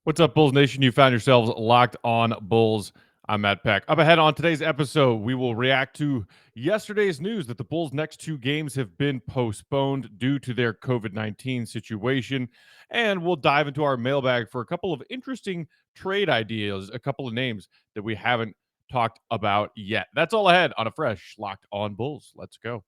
What's up, Bulls Nation? You found yourselves locked on Bulls. I'm Matt Peck. Up ahead on today's episode, we will react to yesterday's news that the Bulls' next two games have been postponed due to their COVID-19 situation. And we'll dive into our mailbag for a couple of interesting trade ideas, a couple of names that we haven't talked about yet. That's all ahead on a fresh Locked on Bulls. Let's go.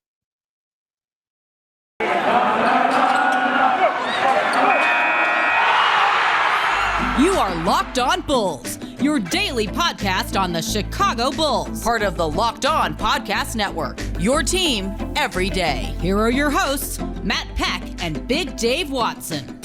You are Locked On Bulls, your daily podcast on the Chicago Bulls, part of the Locked On Podcast Network, your team every day. Here are your hosts, Matt Peck and Big Dave Watson.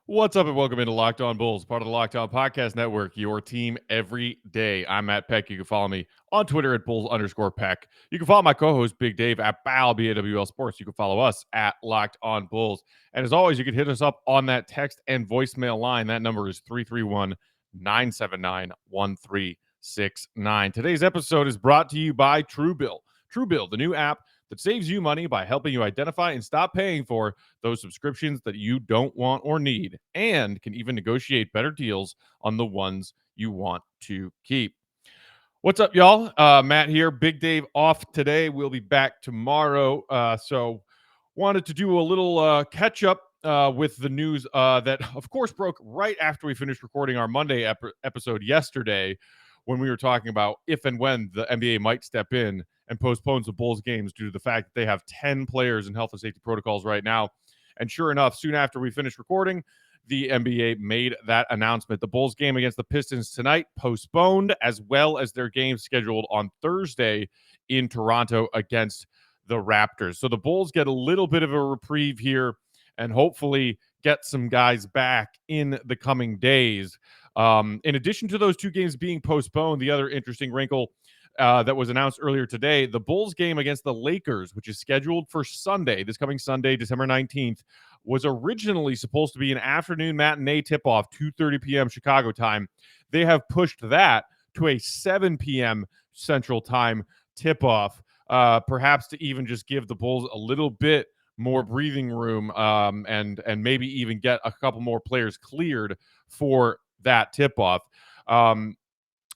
What's up and welcome into Locked On Bulls, part of the Locked On Podcast Network, your team every day. I'm Matt Peck. You can follow me on Twitter at Bulls_Peck. You can follow my co-host Big Dave at BAWL Sports. You can follow us at Locked On Bulls. And as always, you can hit us up on that text and voicemail line. That number is 331-979-1369. Today's episode is brought to you by TrueBill. TrueBill, the new app that saves you money by helping you identify and stop paying for those subscriptions that you don't want or need, and can even negotiate better deals on the ones you want to keep. What's up, y'all? Matt here. Big Dave off today. We'll be back tomorrow. So wanted to do a little catch up with the news that, of course, broke right after we finished recording our Monday episode yesterday, when we were talking about if and when the NBA might step in and postpone some Bulls games due to the fact that they have 10 players in health and safety protocols right now. And sure enough, soon after we finished recording, the NBA made that announcement. The Bulls game against the Pistons tonight postponed, as well as their game scheduled on Thursday in Toronto against the Raptors. So the Bulls get a little bit of a reprieve here and hopefully get some guys back in the coming days. In addition to those two games being postponed, the other interesting wrinkle that was announced earlier today, the Bulls game against the Lakers, which is scheduled for Sunday, this coming Sunday, December 19th, was originally supposed to be an afternoon matinee tip-off, 2:30 p.m. Chicago time. They have pushed that to a 7 p.m. Central time tip-off, perhaps to even just give the Bulls a little bit more breathing room and maybe even get a couple more players cleared for that tip-off.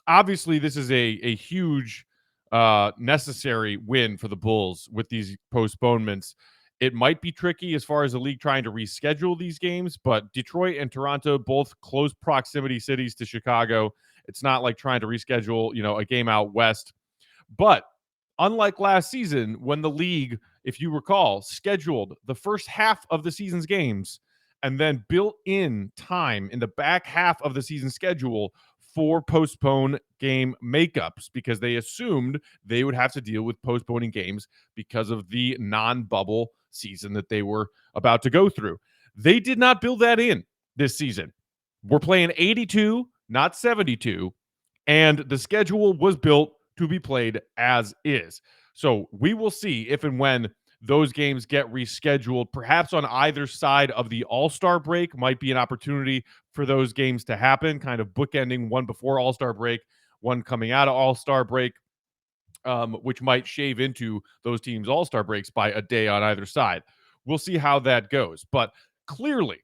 Obviously, this is a huge necessary win for the Bulls with these postponements. It might be tricky as far as the league trying to reschedule these games, but Detroit and Toronto, both close proximity cities to Chicago. It's not like trying to reschedule, a game out west. But unlike last season, when the league, if you recall, scheduled the first half of the season's games and then built in time in the back half of the season schedule for postpone game makeups, because they assumed they would have to deal with postponing games because of the non-bubble season that they were about to go through. They did not build that in this season. We're playing 82, not 72, and the schedule was built to be played as is. So we will see if and when those games get rescheduled. Perhaps on either side of the All-Star break might be an opportunity for those games to happen, kind of bookending, one before All-Star break, one coming out of All-Star break, which might shave into those teams' All-Star breaks by a day on either side. We'll see how that goes. But clearly,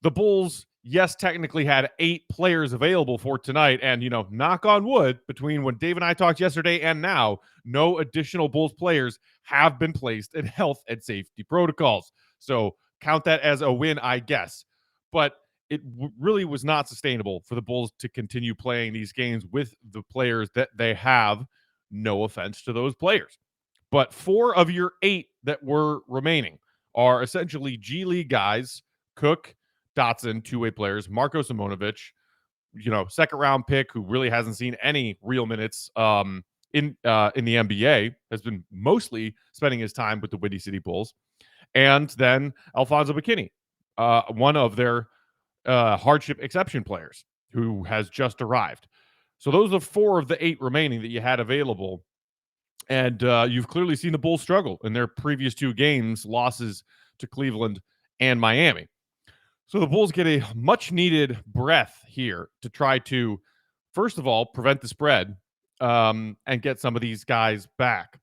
the Bulls, yes, technically had 8 players available for tonight. And, knock on wood, between when Dave and I talked yesterday and now, no additional Bulls players have been placed in health and safety protocols. So count that as a win, I guess. But it really was not sustainable for the Bulls to continue playing these games with the players that they have. No offense to those players. But 4 of your 8 that were remaining are essentially G League guys: Cook, Dotson, two-way players, Marko Simonovic, second round pick who really hasn't seen any real minutes in the NBA, has been mostly spending his time with the Windy City Bulls, and then Alfonso McKinney, one of their hardship exception players who has just arrived. So those are 4 of the 8 remaining that you had available. And you've clearly seen the Bulls struggle in their previous 2 games, losses to Cleveland and Miami. So the Bulls get a much needed breath here to try to, first of all, prevent the spread and get some of these guys back.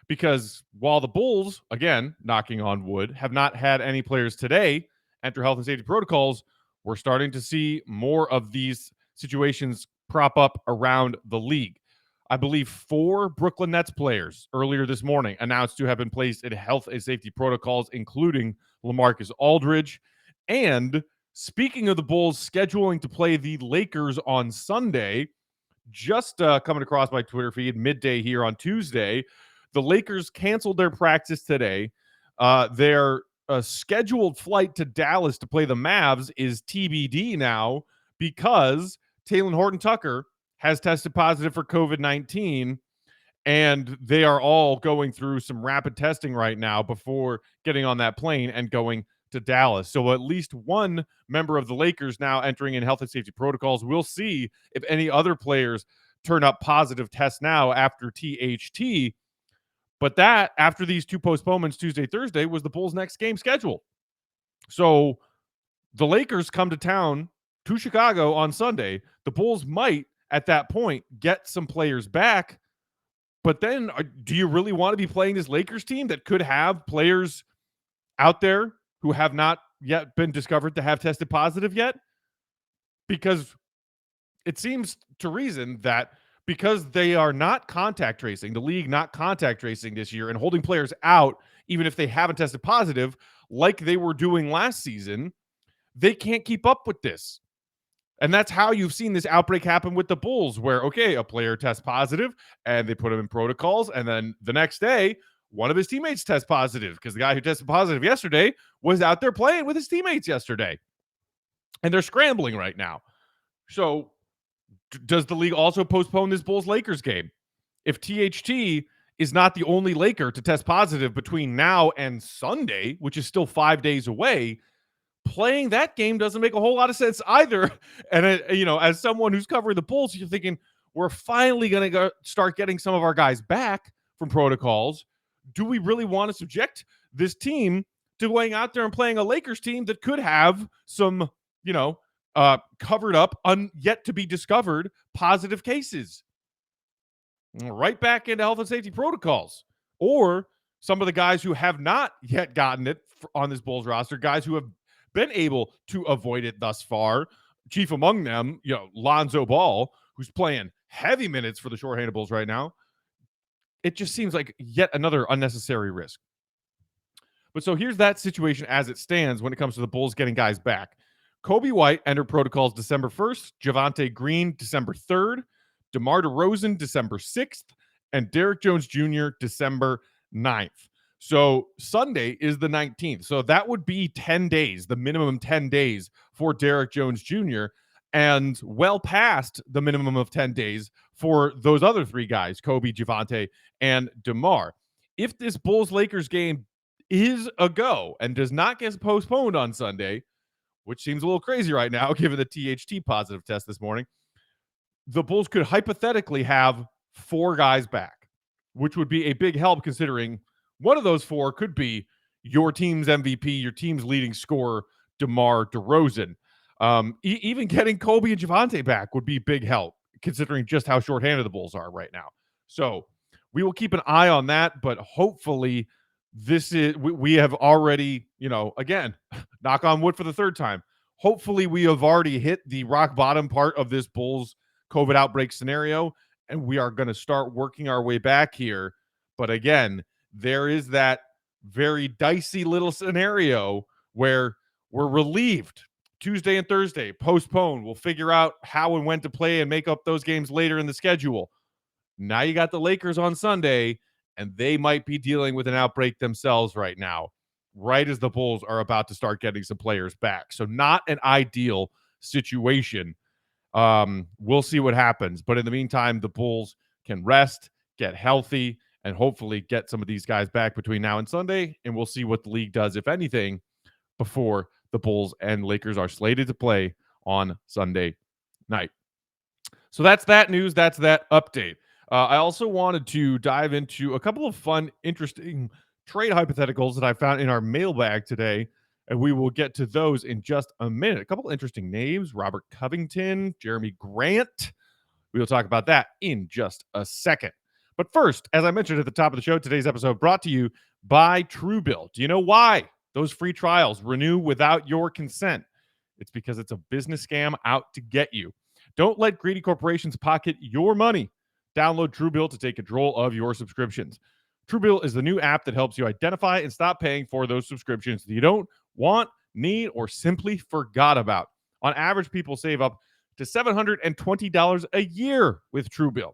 Because while the Bulls, again, knocking on wood, have not had any players today enter health and safety protocols, we're starting to see more of these situations prop up around the league. I believe 4 Brooklyn Nets players earlier this morning announced to have been placed in health and safety protocols, including LaMarcus Aldridge. And speaking of the Bulls scheduling to play the Lakers on Sunday, just coming across my Twitter feed midday here on Tuesday, the Lakers canceled their practice today. Their scheduled flight to Dallas to play the Mavs is TBD now because Talen Horton-Tucker has tested positive for COVID-19, and they are all going through some rapid testing right now before getting on that plane and going to Dallas. So at least one member of the Lakers now entering in health and safety protocols. We'll see if any other players turn up positive tests now after THT. But that, after these 2 postponements Tuesday, Thursday, was the Bulls' next game schedule. So the Lakers come to town to Chicago on Sunday. The Bulls might, at that point, get some players back. But then, do you really want to be playing this Lakers team that could have players out there who have not yet been discovered to have tested positive yet? Because it seems to reason that because they are not contact tracing, the league not contact tracing this year and holding players out, even if they haven't tested positive, like they were doing last season, they can't keep up with this. And that's how you've seen this outbreak happen with the Bulls, where, okay, a player tests positive and they put him in protocols. And then the next day, one of his teammates tests positive because the guy who tested positive yesterday was out there playing with his teammates yesterday. And they're scrambling right now. So does the league also postpone this Bulls-Lakers game? If THT is not the only Laker to test positive between now and Sunday, which is still 5 days away, playing that game doesn't make a whole lot of sense either. And, as someone who's covering the Bulls, you're thinking, we're finally going to start getting some of our guys back from protocols. Do we really want to subject this team to going out there and playing a Lakers team that could have some, covered up, yet to be discovered positive cases? Right back into health and safety protocols. Or some of the guys who have not yet gotten it on this Bulls roster, guys who have been able to avoid it thus far. Chief among them, Lonzo Ball, who's playing heavy minutes for the shorthanded Bulls right now. It just seems like yet another unnecessary risk. But so here's that situation as it stands when it comes to the Bulls getting guys back. Kobe White entered protocols December 1st, Javonte Green December 3rd, DeMar DeRozan December 6th, and Derrick Jones Jr. December 9th. So Sunday is the 19th. So that would be 10 days, the minimum 10 days for Derrick Jones Jr., and well past the minimum of 10 days for those other 3 guys, Kobe, Javonte, and DeMar. If this Bulls-Lakers game is a go and does not get postponed on Sunday, which seems a little crazy right now given the THT positive test this morning, the Bulls could hypothetically have 4 guys back, which would be a big help considering one of those 4 could be your team's MVP, your team's leading scorer, DeMar DeRozan. Even getting Kobe and Javonte back would be big help considering just how shorthanded the Bulls are right now. So we will keep an eye on that, but hopefully we have already, again, knock on wood for the 3rd time. Hopefully we have already hit the rock bottom part of this Bulls COVID outbreak scenario, and we are going to start working our way back here. But again, there is that very dicey little scenario where we're relieved Tuesday and Thursday, postpone. We'll figure out how and when to play and make up those games later in the schedule. Now you got the Lakers on Sunday, and they might be dealing with an outbreak themselves right now, right as the Bulls are about to start getting some players back. So not an ideal situation. We'll see what happens. But in the meantime, the Bulls can rest, get healthy, and hopefully get some of these guys back between now and Sunday. And we'll see what the league does, if anything, before the Bulls and Lakers are slated to play on Sunday night. So that's that news. That's that update. I also wanted to dive into a couple of fun, interesting trade hypotheticals that I found in our mailbag today. And we will get to those in just a minute. A couple interesting names: Robert Covington, Jerami Grant. We will talk about that in just a second. But first, as I mentioned at the top of the show, today's episode brought to you by TrueBill. Do you know why those free trials renew without your consent? It's because it's a business scam out to get you. Don't let greedy corporations pocket your money. Download TrueBill to take control of your subscriptions. TrueBill is the new app that helps you identify and stop paying for those subscriptions that you don't want, need, or simply forgot about. On average, people save up to $720 a year with TrueBill.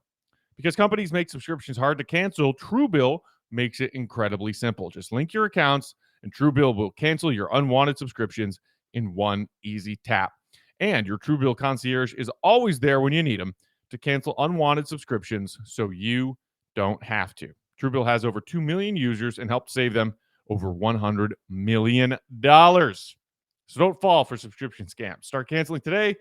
Because companies make subscriptions hard to cancel, TrueBill makes it incredibly simple. Just link your accounts, and TrueBill will cancel your unwanted subscriptions in one easy tap. And your TrueBill concierge is always there when you need them to cancel unwanted subscriptions so you don't have to. TrueBill has over 2 million users and helped save them over $100 million. So don't fall for subscription scams. Start canceling today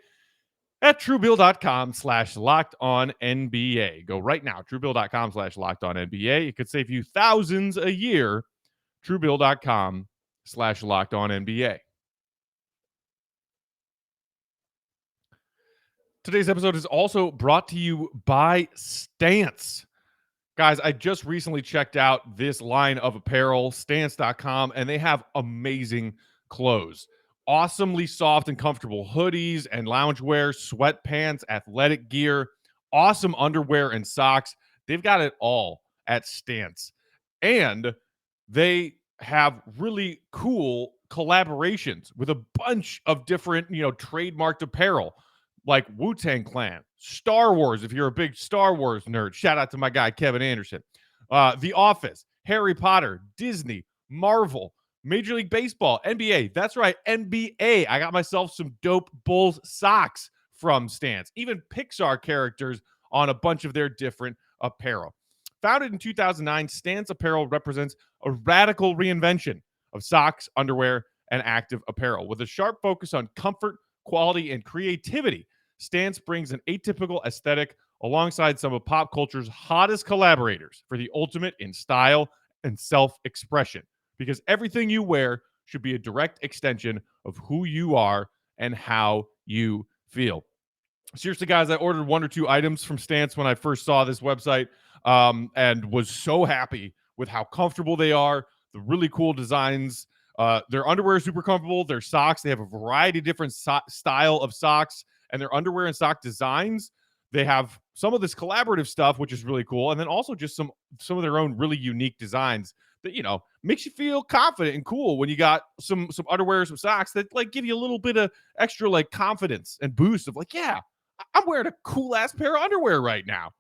at truebill.com/lockedonnba. Go right now, truebill.com/lockedonnba. It could save you thousands a year. Truebill.com/lockedonnba. Today's episode is also brought to you by Stance. Guys, I just recently checked out this line of apparel, stance.com, and they have amazing clothes. Awesomely soft and comfortable hoodies and loungewear, sweatpants, athletic gear, awesome underwear and socks. They've got it all at Stance. And they have really cool collaborations with a bunch of different, trademarked apparel, like Wu-Tang Clan, Star Wars, if you're a big Star Wars nerd. Shout out to my guy, Kevin Anderson. The Office, Harry Potter, Disney, Marvel, Major League Baseball, NBA. That's right, NBA. I got myself some dope Bulls socks from Stance. Even Pixar characters on a bunch of their different apparel. Founded in 2009, Stance Apparel represents a radical reinvention of socks, underwear, and active apparel. With a sharp focus on comfort, quality, and creativity, Stance brings an atypical aesthetic alongside some of pop culture's hottest collaborators for the ultimate in style and self-expression. Because everything you wear should be a direct extension of who you are and how you feel. Seriously, guys, I ordered 1 or 2 items from Stance when I first saw this website, and was so happy with how comfortable they are, the really cool designs. Their underwear is super comfortable. Their socks, they have a variety of different style of socks, and their underwear and sock designs. They have some of this collaborative stuff, which is really cool, and then also just some of their own really unique designs that, makes you feel confident and cool when you got some underwear, some socks that like give you a little bit of extra like confidence and boost of like, yeah, I'm wearing a cool ass pair of underwear right now,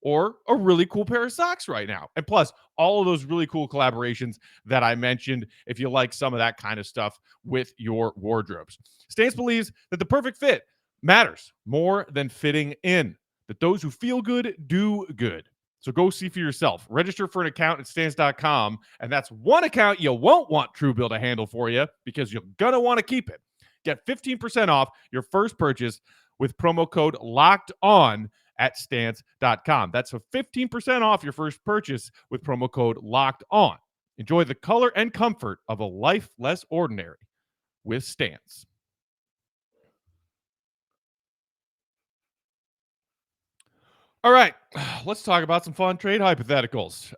or a really cool pair of socks right now. And plus, all of those really cool collaborations that I mentioned, if you like some of that kind of stuff with your wardrobes. Stance believes that the perfect fit matters more than fitting in, that those who feel good do good. So go see for yourself. Register for an account at stance.com, and that's one account you won't want TrueBill to handle for you because you're going to want to keep it. Get 15% off your first purchase with promo code LOCKEDON at stance.com. That's a 15% off your first purchase with promo code LOCKEDON. Enjoy the color and comfort of a life less ordinary with Stance. All right, let's talk about some fun trade hypotheticals.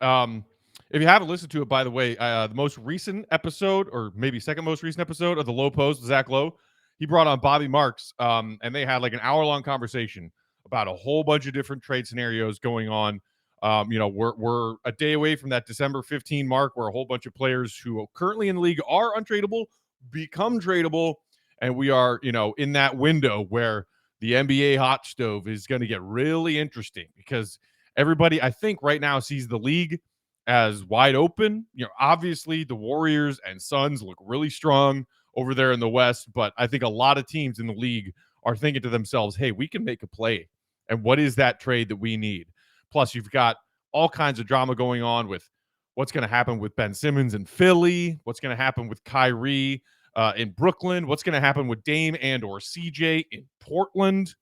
If you haven't listened to it, by the way, the most recent episode, or maybe second most recent episode of the Low Post, Zach Lowe, he brought on Bobby Marks, and they had like an hour-long conversation about a whole bunch of different trade scenarios going on. We're a day away from that December 15 mark where a whole bunch of players who are currently in the league are untradeable become tradable, and we are, in that window where the NBA hot stove is going to get really interesting because everybody, I think, right now sees the league as wide open. Obviously the Warriors and Suns look really strong over there in the West, but I think a lot of teams in the league are thinking to themselves, hey, we can make a play. And what is that trade that we need? Plus, you've got all kinds of drama going on with what's going to happen with Ben Simmons in Philly, what's going to happen with Kyrie in Brooklyn, what's going to happen with Dame and or CJ in Portland.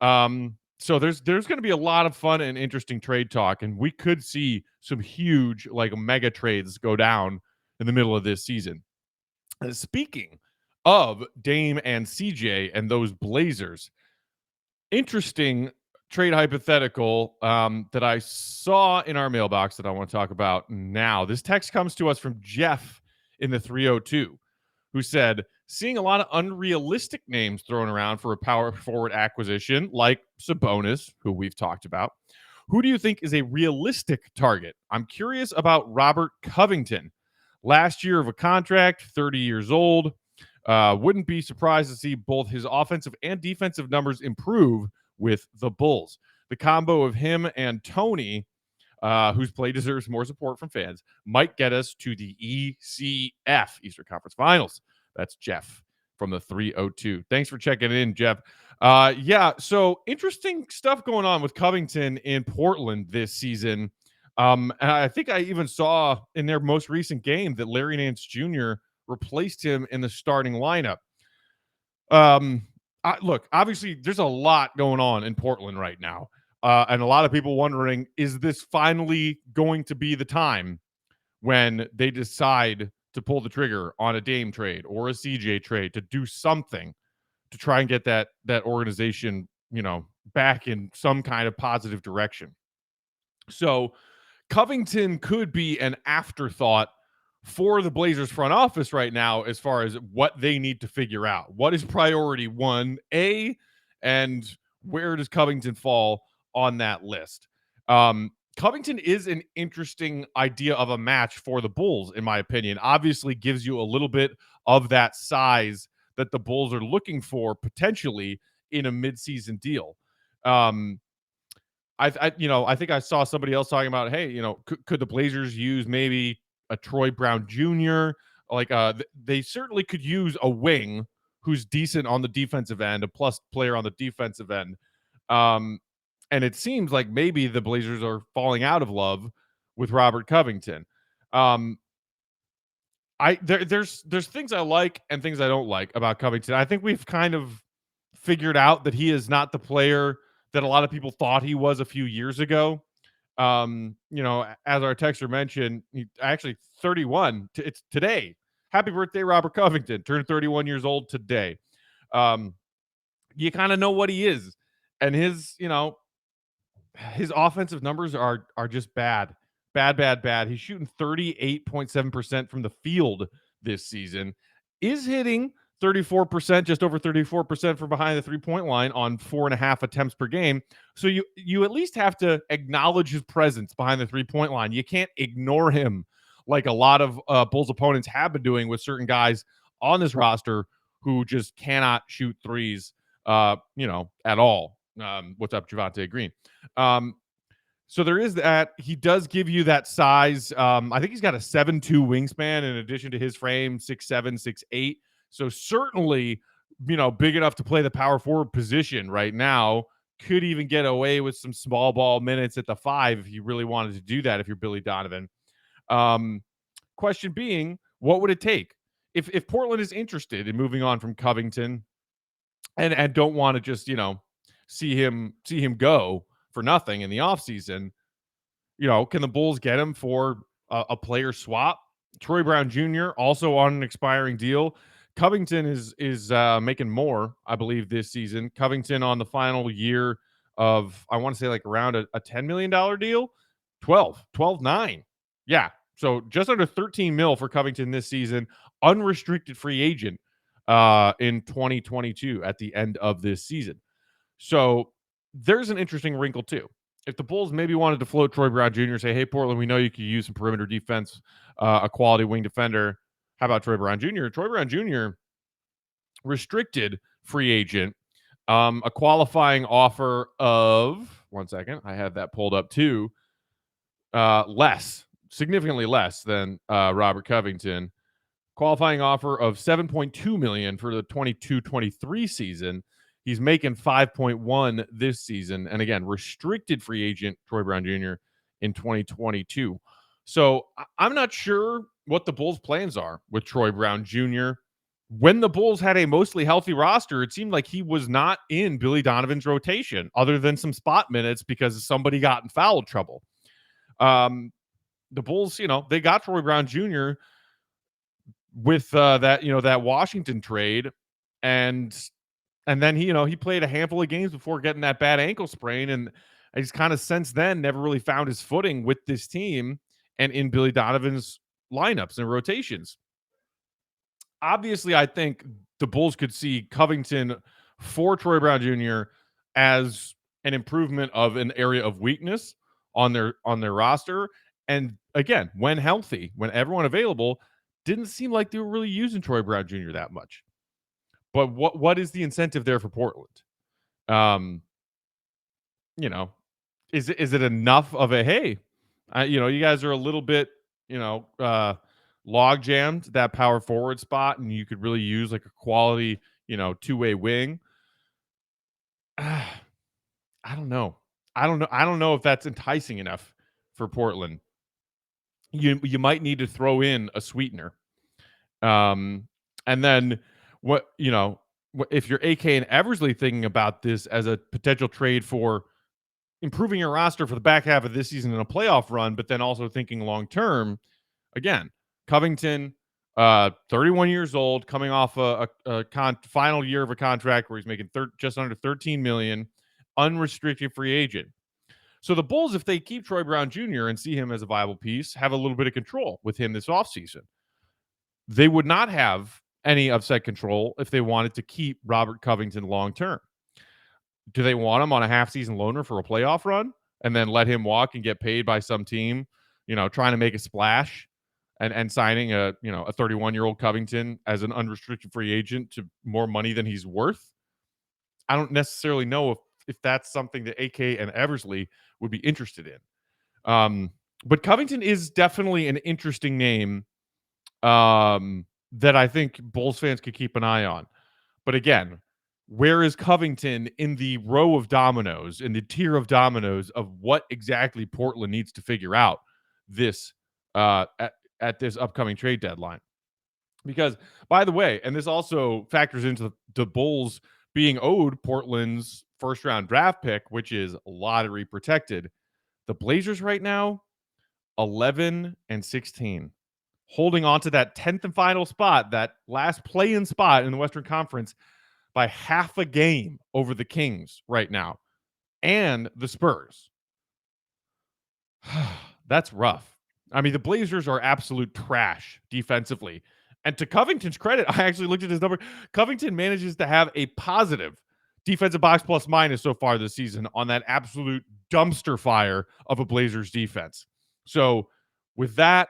So there's going to be a lot of fun and interesting trade talk, and we could see some huge like mega trades go down in the middle of this season. Speaking of Dame and CJ and those Blazers, interesting trade hypothetical that I saw in our mailbox that I want to talk about now. This text comes to us from Jeff in the 302, who said, seeing a lot of unrealistic names thrown around for a power forward acquisition like Sabonis, who we've talked about. Who do you think is a realistic target? I'm curious about Robert Covington. Last year of a contract, 30 years old. Wouldn't be surprised to see both his offensive and defensive numbers improve with the Bulls. The combo of him and Tony, whose play deserves more support from fans, might get us to the ECF, Eastern Conference Finals. That's Jeff from the 302. Thanks for checking in, Jeff. Yeah, so interesting stuff going on with Covington in Portland this season. And I think I even saw in their most recent game that Larry Nance Jr. replaced him in the starting lineup. Look, obviously, there's a lot going on in Portland right now. And a lot of people wondering, is this finally going to be the time when they decide to pull the trigger on a Dame trade or a CJ trade to do something to try and get that organization, back in some kind of positive direction? So Covington could be an afterthought for the Blazers front office right now as far as what they need to figure out. What is priority 1A, and where does Covington fall on that list? Covington is an interesting idea of a match for the Bulls, in my opinion. Obviously gives you a little bit of that size that the Bulls are looking for potentially in a midseason deal. I think I saw somebody else talking about, hey, could the Blazers use maybe a Troy Brown Jr.? Like, they certainly could use a wing who's decent on the defensive end, a plus player on the defensive end. And it seems like maybe the Blazers are falling out of love with Robert Covington. There's things I like and things I don't like about Covington. I think we've kind of figured out that he is not the player that a lot of people thought he was a few years ago. As our texter mentioned, he actually 31. It's today. Happy birthday, Robert Covington. Turned 31 years old today. You kind of know what he is, and his offensive numbers are just bad. He's shooting 38.7% from the field this season. Is hitting 34%, just over 34% from behind the three-point line on 4.5 attempts per game. So you at least have to acknowledge his presence behind the three-point line. You can't ignore him like a lot of Bulls opponents have been doing with certain guys on this roster who just cannot shoot threes, at all. What's up, Javonte Green? So there is that. He does give you that size. I think he's got a 7'2" wingspan in addition to his frame, 6'7", 6'8". So certainly, big enough to play the power forward position right now. Could even get away with some small ball minutes at the 5 if you really wanted to do that, if you're Billy Donovan. Question being, what would it take? If Portland is interested in moving on from Covington and don't want to just, see him go for nothing in the offseason, can the Bulls get him for a player swap? Troy Brown Jr. also on an expiring deal. Covington is making more, I believe, this season. Covington on the final year of, I want to say like around a $10 million deal, 12.9. Yeah. So just under 13 mil for Covington this season, unrestricted free agent in 2022 at the end of this season. So there's an interesting wrinkle too. If the Bulls maybe wanted to float Troy Brown Jr., say, hey, Portland, we know you could use some perimeter defense, a quality wing defender. How about Troy Brown Jr.? Troy Brown Jr., restricted free agent, a qualifying offer of, one second, I have that pulled up too, significantly less than Robert Covington. Qualifying offer of $7.2 million for the 22-23 season. He's making 5.1 this season. And again, restricted free agent Troy Brown Jr. in 2022. So I'm not sure what the Bulls' plans are with Troy Brown Jr. When the Bulls had a mostly healthy roster, it seemed like he was not in Billy Donovan's rotation other than some spot minutes because somebody got in foul trouble. The Bulls, they got Troy Brown Jr. with that Washington trade, and then he played a handful of games before getting that bad ankle sprain, and I just kind of since then never really found his footing with this team and in Billy Donovan's lineups and rotations. Obviously, I think the Bulls could see Covington for Troy Brown Jr. as an improvement of an area of weakness on their roster. And again, when healthy, when everyone available, didn't seem like they were really using Troy Brown Jr. that much. But what is the incentive there for Portland? Is it enough of a hey, you guys are a little bit, log jammed that power forward spot, and you could really use like a quality, two-way wing. I don't know. I don't know if that's enticing enough for Portland. You might need to throw in a sweetener. And then if you're AK and Eversley thinking about this as a potential trade for improving your roster for the back half of this season in a playoff run, but then also thinking long term, again, Covington, 31 years old, coming off a final year of a contract where he's making just under $13 million, unrestricted free agent. So the Bulls, if they keep Troy Brown Jr. and see him as a viable piece, have a little bit of control with him this offseason. They would not have any upside control if they wanted to keep Robert Covington long term. Do they want him on a half-season loaner for a playoff run and then let him walk and get paid by some team, trying to make a splash and signing a 31-year-old Covington as an unrestricted free agent to more money than he's worth? I don't necessarily know if that's something that AK and Eversley would be interested in. But Covington is definitely an interesting name that I think Bulls fans could keep an eye on. But again, where is Covington in the row of dominoes, in the tier of dominoes of what exactly Portland needs to figure out this at this upcoming trade deadline? Because, by the way, and this also factors into the Bulls being owed Portland's first-round draft pick, which is lottery protected. The Blazers right now, 11-16. Holding on to that 10th and final spot, that last play-in spot in the Western Conference, by half a game over the Kings right now and the Spurs. That's rough. I mean, the Blazers are absolute trash defensively. And to Covington's credit, I actually looked at his number. Covington manages to have a positive defensive box plus minus so far this season on that absolute dumpster fire of a Blazers defense. So with that,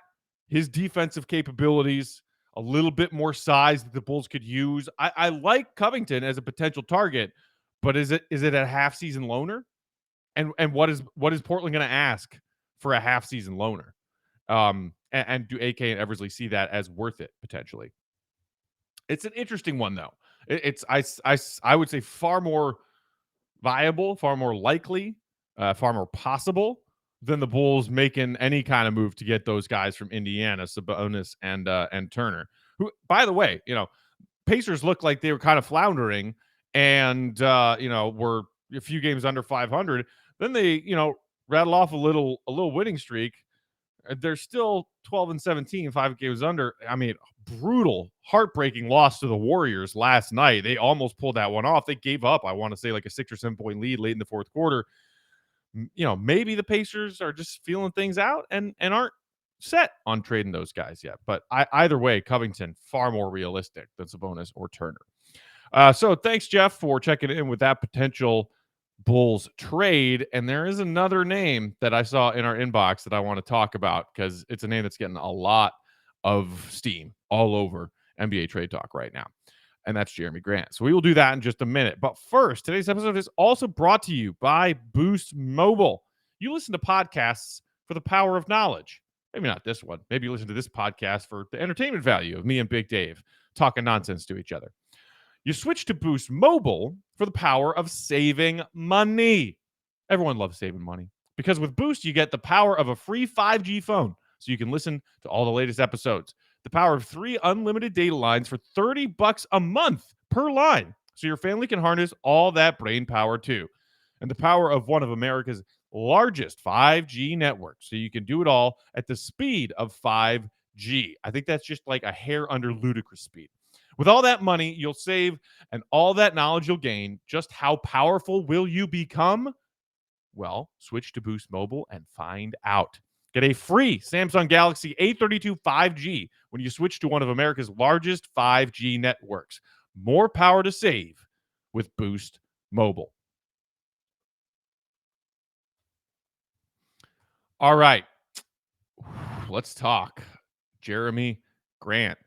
his defensive capabilities, a little bit more size that the Bulls could use. I like Covington as a potential target, but is it a half season loaner? And what is Portland going to ask for a half season loaner? And do AK and Eversley see that as worth it potentially? It's an interesting one though. I would say far more viable, far more likely, far more possible than the Bulls making any kind of move to get those guys from Indiana, Sabonis and Turner, who, by the way, Pacers looked like they were kind of floundering and, were a few games under 500. Then they, rattle off a little winning streak. They're still 12-17, 5 games under. I mean, brutal, heartbreaking loss to the Warriors last night. They almost pulled that one off. They gave up, I want to say, like a 6 or 7 point lead late in the fourth quarter. Maybe the Pacers are just feeling things out and aren't set on trading those guys yet. But either way, Covington, far more realistic than Sabonis or Turner. So thanks, Jeff, for checking in with that potential Bulls trade. And there is another name that I saw in our inbox that I want to talk about because it's a name that's getting a lot of steam all over NBA Trade Talk right now. And that's Jerami Grant. So we will do that in just a minute. But first, today's episode is also brought to you by Boost Mobile. You listen to podcasts for the power of knowledge. Maybe not this one. Maybe you listen to this podcast for the entertainment value of me and Big Dave talking nonsense to each other. You switch to Boost Mobile for the power of saving money. Everyone loves saving money because with Boost, you get the power of a free 5G phone so you can listen to all the latest episodes. The power of 3 unlimited data lines for $30 a month per line so your family can harness all that brain power too. And the power of one of America's largest 5G networks so you can do it all at the speed of 5 I think that's just like a hair under ludicrous speed. With all that money you'll save and all that knowledge you'll gain, just how powerful will you become? Well, switch to Boost Mobile and find out. Get a free Samsung Galaxy A32 5G when you switch to one of America's largest 5G networks. More power to save with Boost Mobile. All right. Let's talk Jerami Grant.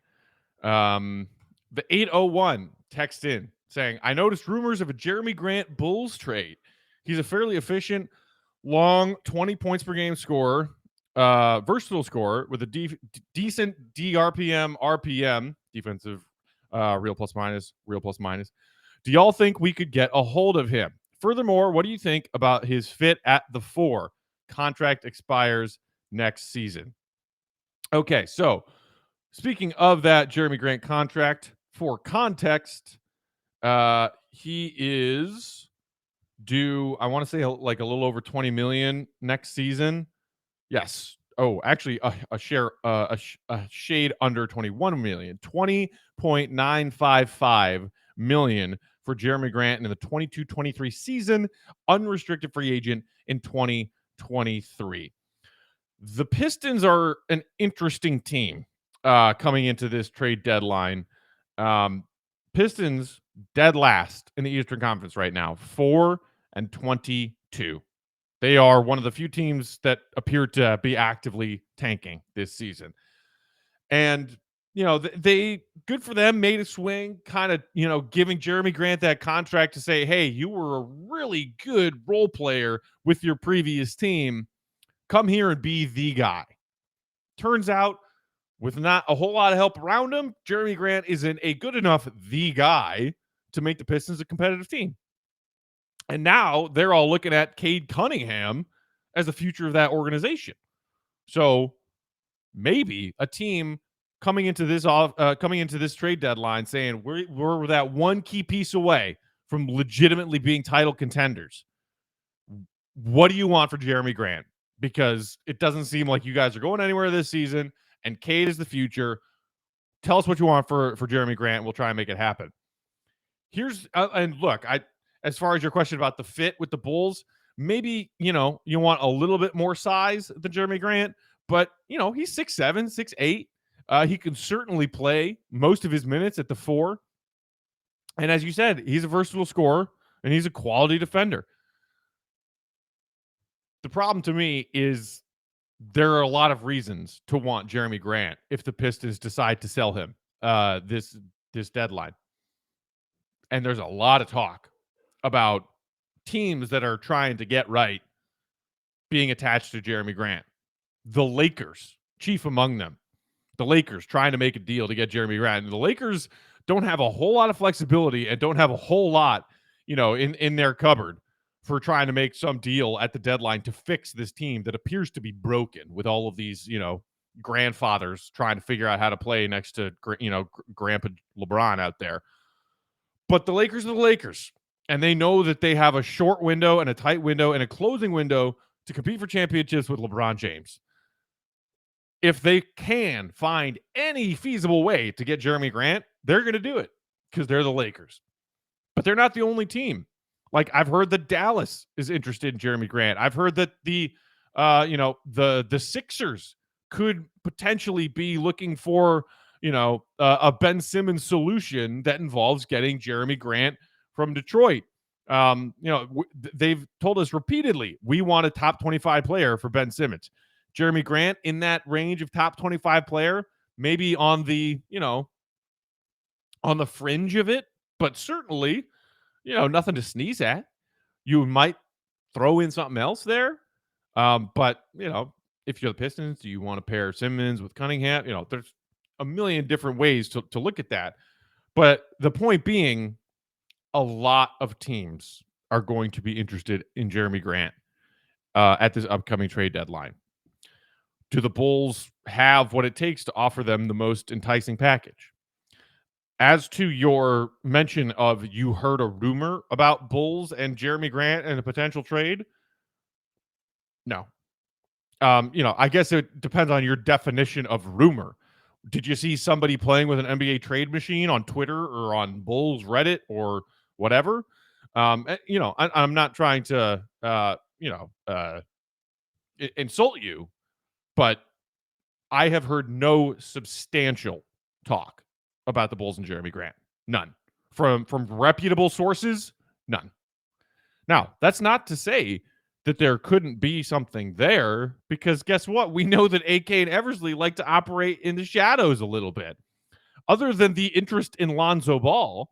The 801 text in saying, I noticed rumors of a Jerami Grant Bulls trade. He's a fairly efficient, long 20 points per game scorer, versatile scorer with a decent DRPM, RPM, defensive real plus minus. Do y'all think we could get a hold of him? Furthermore, what do you think about his fit at the 4? Contract expires next season. Okay, so speaking of that Jerami Grant contract, for context, he is due, I want to say like a little over 20 million next season. Yes. Oh, actually a shade under 21 million, 20.955 million for Jerami Grant in the 22-23 season, unrestricted free agent in 2023. The Pistons are an interesting team coming into this trade deadline. Pistons dead last in the Eastern Conference right now, 4-22. They are one of the few teams that appear to be actively tanking this season. And, you know, they good for them, made a swing, kind of, you know, giving Jerami Grant that contract to say, hey, you were a really good role player with your previous team. Come here and be the guy. Turns out, with not a whole lot of help around him, Jerami Grant isn't a good enough the guy to make the Pistons a competitive team. And now they're all looking at Cade Cunningham as the future of that organization. So maybe a team coming into this trade deadline saying we're that one key piece away from legitimately being title contenders. What do you want for Jerami Grant? Because it doesn't seem like you guys are going anywhere this season, and Cade is the future. Tell us what you want for Jerami Grant. We'll try and make it happen. Here's and look, as far as your question about the fit with the Bulls, maybe, you know, you want a little bit more size than Jerami Grant, but, you know, he's 6'7", 6'8". He can certainly play most of his minutes at the 4. And as you said, he's a versatile scorer, and he's a quality defender. The problem to me is there are a lot of reasons to want Jerami Grant if the Pistons decide to sell him this deadline. And there's a lot of talk about teams that are trying to get right being attached to Jerami Grant. The Lakers, chief among them. The Lakers trying to make a deal to get Jerami Grant. And the Lakers don't have a whole lot of flexibility and don't have a whole lot, you know, in their cupboard for trying to make some deal at the deadline to fix this team that appears to be broken with all of these, you know, grandfathers trying to figure out how to play next to, you know, Grandpa LeBron out there. But the Lakers are the Lakers, and they know that they have a short window and a tight window and a closing window to compete for championships with LeBron James. If they can find any feasible way to get Jerami Grant, they're going to do it because they're the Lakers. But they're not the only team. Like, I've heard that Dallas is interested in Jerami Grant. I've heard that the Sixers could potentially be looking for, you know, a Ben Simmons solution that involves getting Jerami Grant from Detroit. You know, they've told us repeatedly, we want a top 25 player for Ben Simmons. Jerami Grant in that range of top 25 player, maybe on the, you know, on the fringe of it, but certainly, you know, nothing to sneeze at. You might throw in something else there. But, you know, if you're the Pistons, do you want to pair Simmons with Cunningham? You know, there's a million different ways to look at that. But the point being, a lot of teams are going to be interested in Jerami Grant at this upcoming trade deadline. Do the Bulls have what it takes to offer them the most enticing package? As to your mention of you heard a rumor about Bulls and Jerami Grant and a potential trade, no. I guess it depends on your definition of rumor. Did you see somebody playing with an NBA trade machine on Twitter or on Bulls Reddit or whatever? I'm not trying to, insult you, but I have heard no substantial talk about the Bulls and Jerami Grant. None. From reputable sources, none. Now, that's not to say that there couldn't be something there, because guess what? We know that AK and Eversley like to operate in the shadows a little bit. Other than the interest in Lonzo Ball,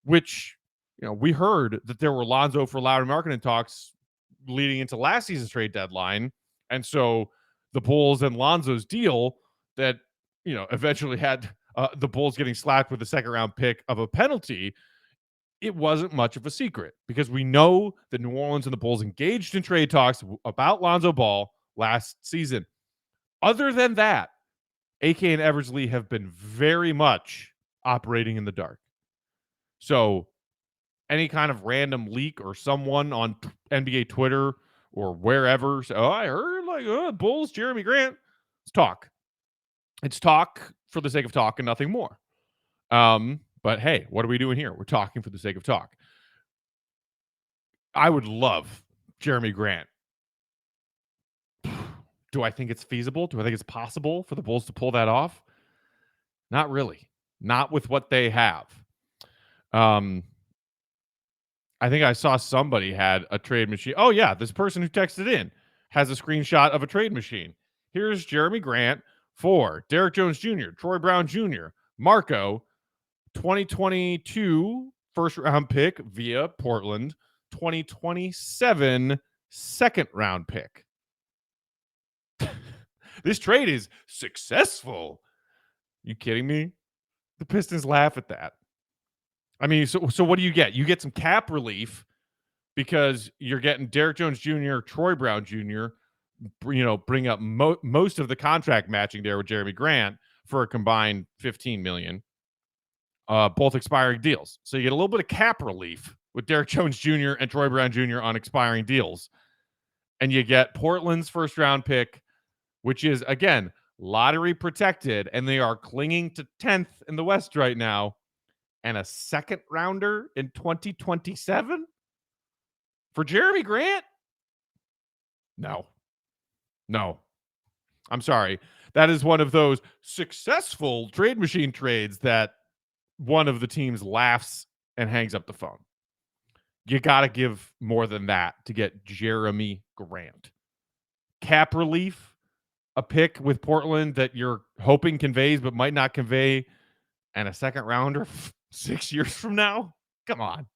which, we heard that there were Lonzo for Lowry marketing talks leading into last season's trade deadline. And so the Bulls and Lonzo's deal that, eventually had the Bulls getting slapped with a second round pick of a penalty, it wasn't much of a secret because we know that New Orleans and the Bulls engaged in trade talks about Lonzo Ball last season. Other than that, AK and Eversley have been very much operating in the dark. So any kind of random leak or someone on NBA Twitter or wherever, I heard Bulls, Jerami Grant, it's talk. It's talk for the sake of talk and nothing more. But hey, what are we doing here? We're talking for the sake of talk. I would love Jerami Grant. Do I think it's feasible? Do I think it's possible for the Bulls to pull that off? Not really. Not with what they have. I think I saw somebody had a trade machine. Oh, yeah. This person who texted in has a screenshot of a trade machine. Here's Jerami Grant for Derek Jones Jr., Troy Brown Jr., Marco, 2022 first round pick via Portland, 2027 second round pick. This trade is successful. You kidding me? The Pistons laugh at that. I mean, so what do you get? You get some cap relief because you're getting Derek Jones Jr., Troy Brown Jr., bring up most of the contract matching there with Jerami Grant for a combined $15 million, both expiring deals. So you get a little bit of cap relief with Derek Jones Jr. and Troy Brown Jr. on expiring deals. And you get Portland's first round pick, which is, again, lottery protected, and they are clinging to 10th in the West right now, and a second rounder in 2027 for Jerami Grant? No. I'm sorry. That is one of those successful trade machine trades that one of the teams laughs and hangs up the phone. You got to give more than that to get Jerami Grant. Cap relief, a pick with Portland that you're hoping conveys but might not convey, and a second rounder 6 years from now? Come on.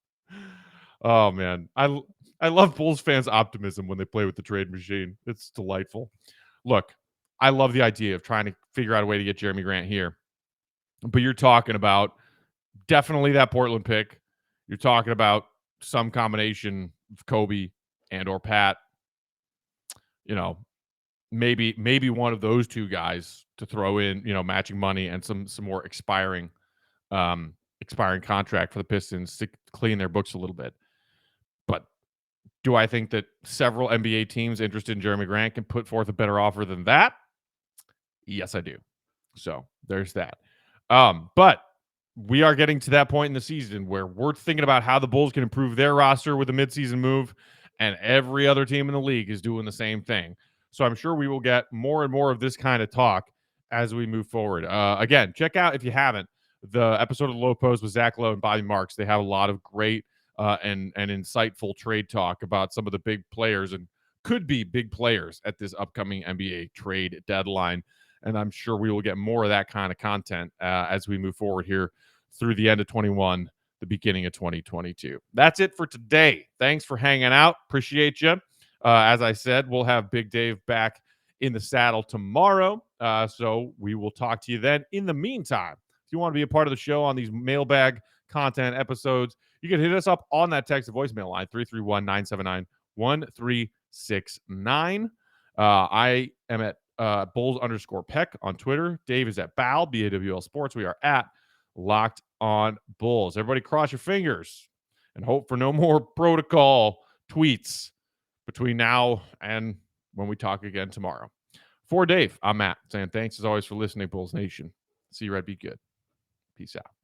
Oh, man. I love Bulls fans' optimism when they play with the trade machine. It's delightful. Look, I love the idea of trying to figure out a way to get Jerami Grant here. But you're talking about definitely that Portland pick. You're talking about some combination of Kobe and or Pat. Maybe one of those two guys to throw in, matching money and some more expiring contract for the Pistons to clean their books a little bit. But do I think that several NBA teams interested in Jerami Grant can put forth a better offer than that? Yes, I do. So there's that. But we are getting to that point in the season where we're thinking about how the Bulls can improve their roster with a midseason move, and every other team in the league is doing the same thing. So I'm sure we will get more and more of this kind of talk as we move forward. Again, check out, if you haven't, the episode of the Low Post with Zach Lowe and Bobby Marks. They have a lot of great and insightful trade talk about some of the big players and could be big players at this upcoming NBA trade deadline. And I'm sure we will get more of that kind of content as we move forward here through the end of 21, the beginning of 2022. That's it for today. Thanks for hanging out. Appreciate you. As I said, we'll have Big Dave back in the saddle tomorrow. So we will talk to you then. In the meantime, if you want to be a part of the show on these mailbag content episodes, you can hit us up on that text to voicemail line, 331-979-1369. I am at Bulls_Peck on Twitter. Dave is at BAL, BAWL Sports. We are at Locked On Bulls. Everybody cross your fingers and hope for no more protocol tweets between now and when we talk again tomorrow. For Dave, I'm Matt, saying thanks as always for listening, Bulls Nation. See you, Red. Be good. Peace out.